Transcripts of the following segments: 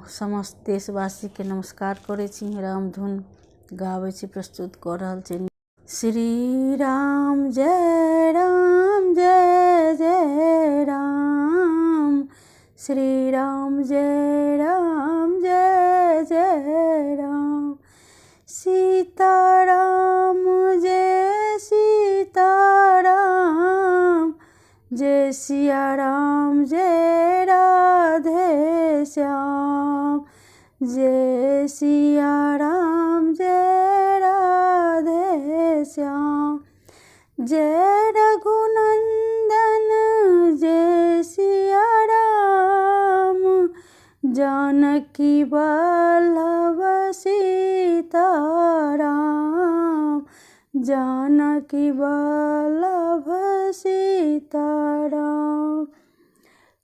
समस्त देशवासी के नमस्कार करे छी। रामधुन गावे छी, प्रस्तुत कर रहल छी। श्री राम जय जय राम, श्री राम जय जय राम, सीताराम जय सीताराम, जय सिया राम जय राधे श्याम, जय सिया राम जय राधे श्याम, जय रघुनंदन जय सिया राम, जानकी वल्लभ सीताराम, जानकी वल्लभ सीताराम,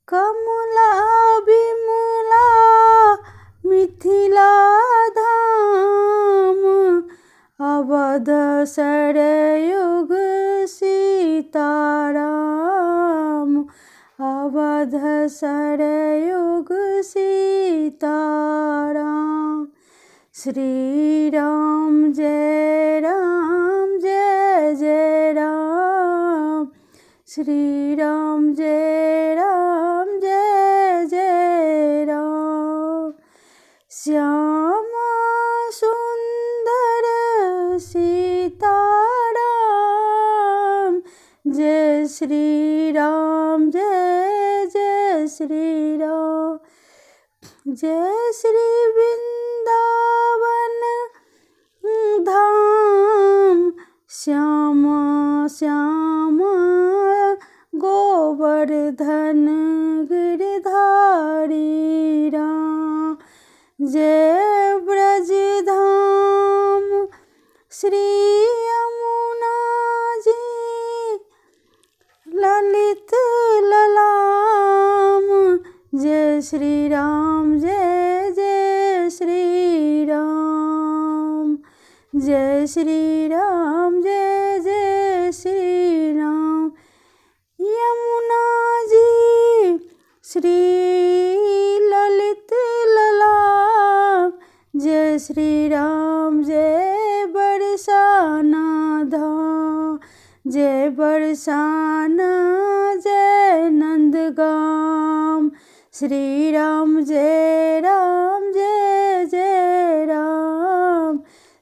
कमला विमला मिथिला धाम, अवध सरयुग सीताराम, अवध सरयुग सीताराम, श्री राम जय जय राम, श्री राम जय जय राम, श्यामा सुंदर सीताराम, जय श्री राम जय श्री राम, जय श्री वृंदावन धाम, श्यामा श्यामा गोवर्धन गिरधारी राम, जय ब्रज धाम श्री यमुना जी, ललित ललाम, जय श्री राम जय श्री राम, जय श्री राम जय श्री राम, यमुना जी श्री ललित ललाम, जय श्री राम जय बरसाना धाम, जय बरसाना जय नंदगाम, श्री राम जय राम,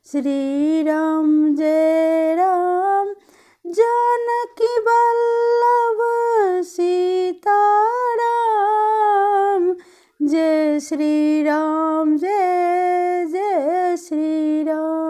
श्री राम जय राम, जानकी वल्लभ सीताराम, जय श्री राम जय श्री राम।